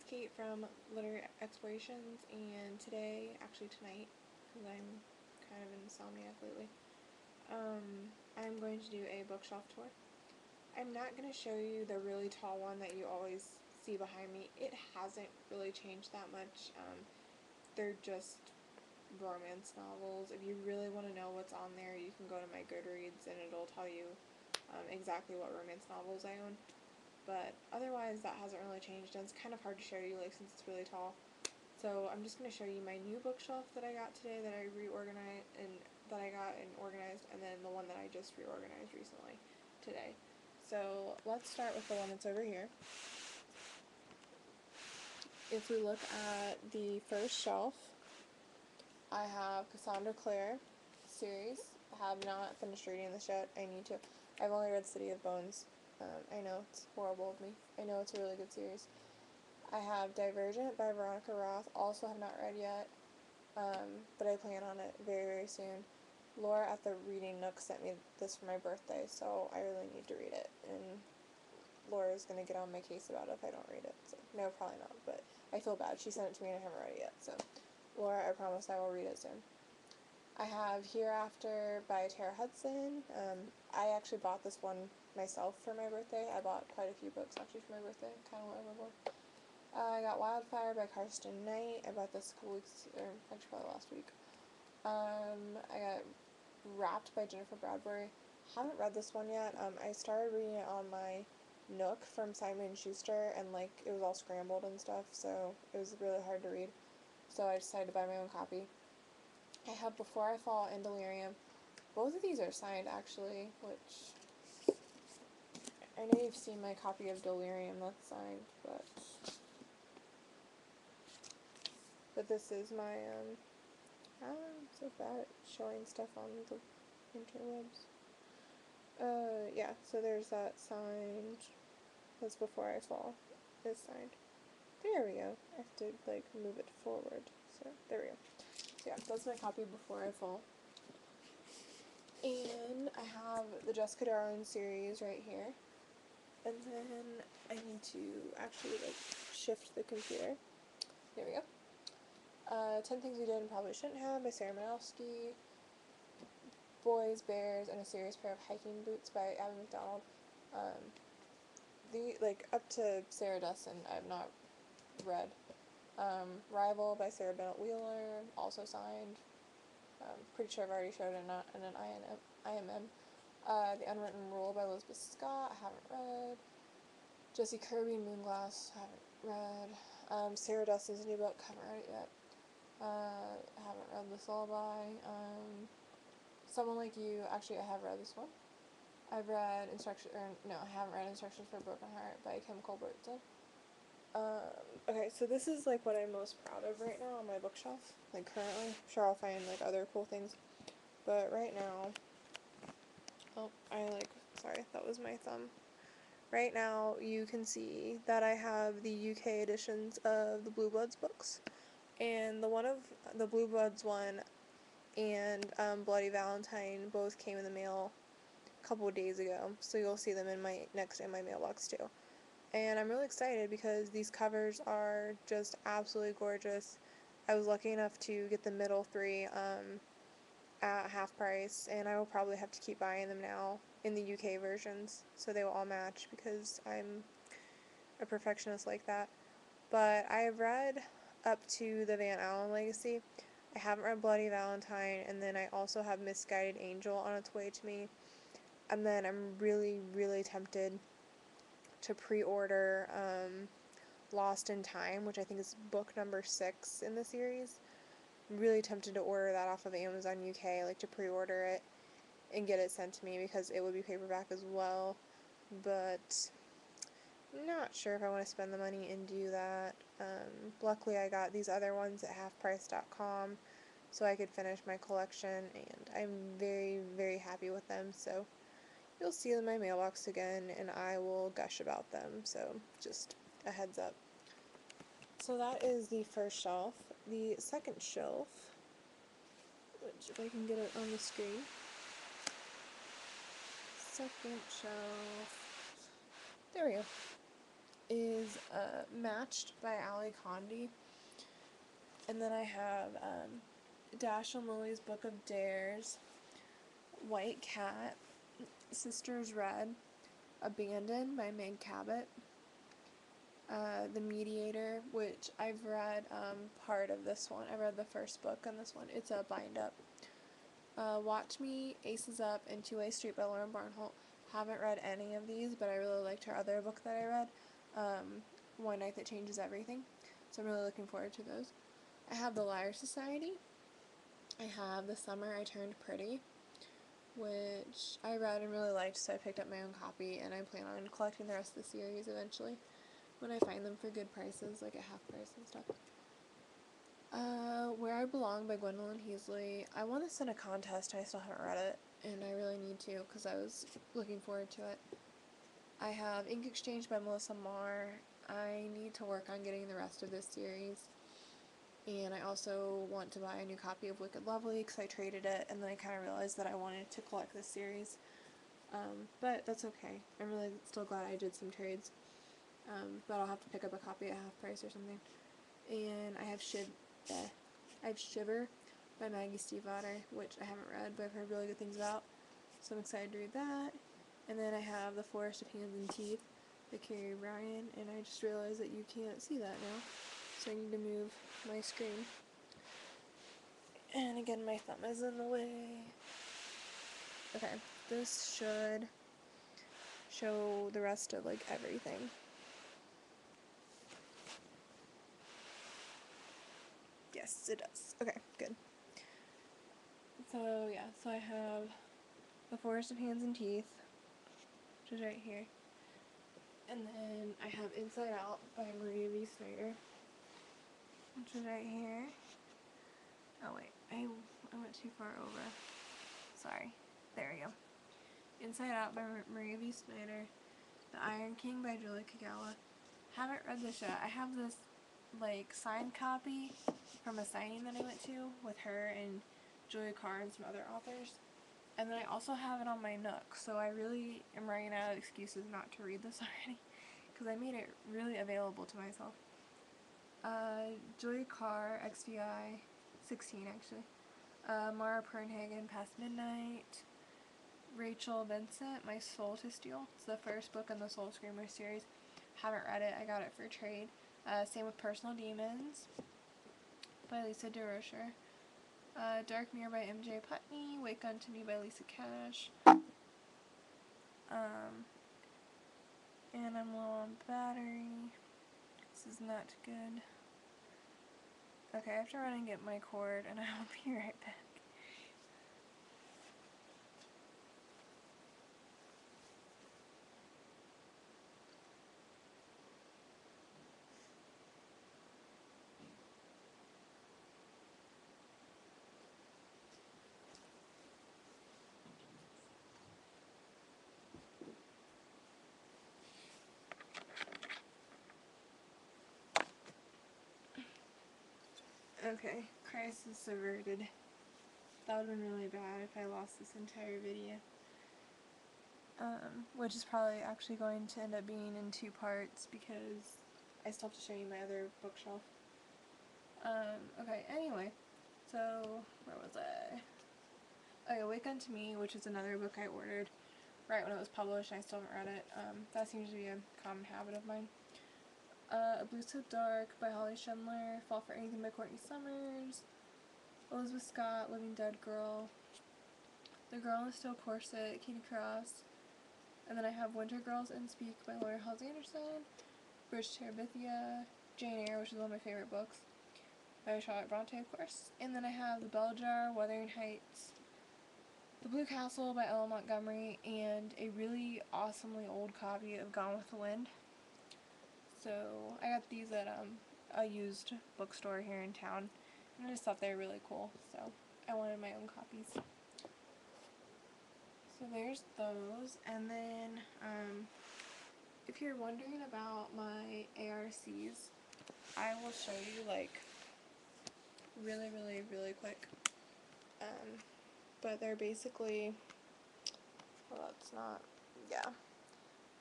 Kate from Literary Explorations, and today, actually tonight, because I'm kind of insomniac lately, I'm going to do a bookshelf tour. I'm not going to show you the really tall one that you always see behind me. It hasn't really changed that much. They're just romance novels. If you really want to know what's on there, you can go to my Goodreads and it'll tell you exactly what romance novels I own. But otherwise, that hasn't really changed, and it's kind of hard to show you, like, since it's really tall. So I'm just going to show you my new bookshelf that I got today that I reorganized and organized, and then the one that I just reorganized recently today. So let's start with the one that's over here. If we look at the first shelf, I have Cassandra Clare series. I have not finished reading this yet. I need to. I've only read City of Bones. I know it's horrible of me. I know it's a really good series. I have Divergent by Veronica Roth. Also have not read yet, but I plan on it very, very soon. Laura at the Reading Nook sent me this for my birthday, so I really need to read it. And Laura's going to get on my case about it if I don't read it. So, no, probably not, but I feel bad. She sent it to me and I haven't read it yet. So, Laura, I promise I will read it soon. I have Hereafter by Tara Hudson. I actually bought this one myself for my birthday. I bought quite a few books actually for my birthday. Kind of went overboard. I got Wildfire by Karsten Knight. I bought this a couple weeks, or actually probably last week. I got Wrapped by Jennifer Bradbury. Haven't read this one yet. I started reading it on my Nook from Simon & Schuster, and like it was all scrambled and stuff, so it was really hard to read. So I decided to buy my own copy. I have Before I Fall and Delirium. Both of these are signed, actually, which I know you've seen my copy of Delirium that's signed, but this is my, I'm so bad at showing stuff on the interwebs. Yeah, so there's that signed. That's Before I Fall. Is signed. There we go. I have to, like, move it forward. So, there we go. So, yeah, that's my copy of Before I Fall. And I have the Jessica Darling series right here. And then I need to actually, like, shift the computer. There we go. 10 Things We Did and Probably Shouldn't Have by Sarah Manowski. Boys, Bears, and a Serious Pair of Hiking Boots by Abby McDonald. Up to Sarah Dessen, I have not read. Rival by Sarah Bennett Wheeler, also signed. Pretty sure I've already showed it in an IMM. The Unwritten Rule by Elizabeth Scott, I haven't read. Jessie Kirby, Moonglass, haven't read. Sarah Dessen's new book, haven't read it yet. I haven't read This Lullaby. Someone Like You, actually I have read this one. I haven't read Instructions for a Broken Heart by Kim Colbertson. Okay, so this is like what I'm most proud of right now on my bookshelf. Like currently, I'm sure I'll find like other cool things, but right now, sorry, that was my thumb. Right now, you can see that I have the UK editions of the Blue Bloods books, and the Blue Bloods one and Bloody Valentine both came in the mail a couple of days ago, so you'll see them in my mailbox too. And I'm really excited because these covers are just absolutely gorgeous. I was lucky enough to get the middle three at half price, and I will probably have to keep buying them now in the UK versions so they will all match because I'm a perfectionist like that. But I have read up to the Van Allen Legacy. I haven't read Bloody Valentine, and then I also have Misguided Angel on its way to me. And then I'm really, really tempted to pre-order Lost in Time, which I think is book number 6 in the series. I'm really tempted to order that off of Amazon UK, like to pre-order it and get it sent to me because it would be paperback as well. But I'm not sure if I want to spend the money and do that. Luckily, I got these other ones at halfprice.com so I could finish my collection, and I'm very, very happy with them. So you'll see them in my mailbox again, and I will gush about them. So just a heads up. So that is the first shelf. The second shelf, which if I can get it on the screen. Second shelf. There we go. is Matched by Ali Condi. And then I have Dash and Lily's Book of Dares, White Cat, Sisters Red, Abandoned by Meg Cabot, The Mediator, which I've read part of this one. I read the first book in this one. It's a bind up. Watch Me, Aces Up, and Two-Way Street by Lauren Barnholt. Haven't read any of these, but I really liked her other book that I read, One Night That Changes Everything. So I'm really looking forward to those. I have The Liar Society. I have The Summer I Turned Pretty, which I read and really liked, so I picked up my own copy, and I plan on collecting the rest of the series eventually when I find them for good prices, like at half price and stuff. Where I Belong by Gwendolyn Heasley. I won this in a contest, and I still haven't read it, and I really need to because I was looking forward to it. I have Ink Exchange by Melissa Marr. I need to work on getting the rest of this series. And I also want to buy a new copy of Wicked Lovely because I traded it, and then I kind of realized that I wanted to collect this series. But that's okay. I'm really still glad I did some trades. But I'll have to pick up a copy at half price or something. And I have Shiver by Maggie Stiefvater, which I haven't read, but I've heard really good things about. So I'm excited to read that. And then I have The Forest of Hands and Teeth by Carrie Bryan, and I just realized that you can't see that now. So I need to move my screen. And again, my thumb is in the way. Okay, this should show the rest of, like, everything. Yes, it does. Okay, good. So, yeah, so I have The Forest of Hands and Teeth, which is right here. And then I have Inside Out by Maria V. Snyder, which is right here. Oh, wait, I went too far over. Sorry. There we go. Inside Out by Maria V. Snyder. The Iron King by Julie Kagawa. Haven't read this yet. I have this, like, signed copy from a signing that I went to with her and Julia Carr and some other authors. And then I also have it on my Nook, so I really am running out of excuses not to read this already, because I made it really available to myself. Julia Carr, XVI, 16 actually. Mara Pernhagen, Past Midnight. Rachel Vincent, My Soul to Steal. It's the first book in the Soul Screamer series. Haven't read it. I got it for trade. Same with Personal Demons by Lisa DeRocher. Dark Mirror by M.J. Putney. Wake Unto Me by Lisa Cash. And I'm low on battery. This is not good. Okay, I have to run and get my cord, and I'll be right back. Okay, crisis averted. That would have been really bad if I lost this entire video. Which is probably actually going to end up being in 2 parts because I still have to show you my other bookshelf. Okay, anyway, so, where was I? Okay, Wake Unto Me, which is another book I ordered right when it was published, and I still haven't read it. That seems to be a common habit of mine. A Blue So Dark by Holly Schindler, Fall for Anything by Courtney Summers, Elizabeth Scott, Living Dead Girl, The Girl in the Steel Corset, Katie Cross, and then I have Winter Girls and Speak by Laura Halls Anderson, Bridge to Terabithia, Jane Eyre, which is one of my favorite books, by Charlotte Bronte, of course, and then I have The Bell Jar, Wuthering Heights, The Blue Castle by Ella Montgomery, and a really awesomely old copy of Gone with the Wind. So I got these at a used bookstore here in town, and I just thought they were really cool, so I wanted my own copies. So there's those, and then if you're wondering about my ARCs, I will show you, like, really, really, really quick. But they're basically, well, that's not, yeah,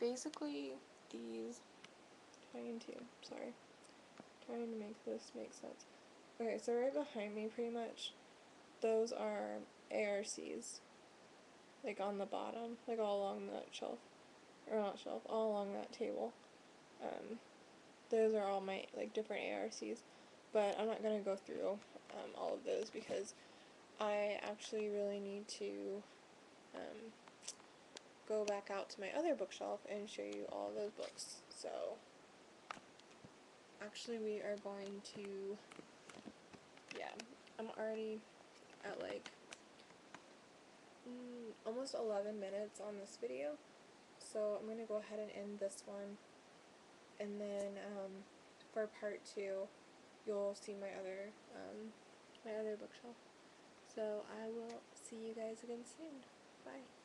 basically these trying to make this make sense. Okay, so right behind me, pretty much, those are ARCs, like on the bottom, like all along that shelf, or not shelf, all along that table. Those are all my, like, different ARCs, but I'm not going to go through all of those because I actually really need to go back out to my other bookshelf and show you all of those books. So, actually we are going to, yeah, I'm already at like almost 11 minutes on this video, so I'm going to go ahead and end this one, and then for part 2 you'll see my other bookshelf. So I will see you guys again soon. Bye.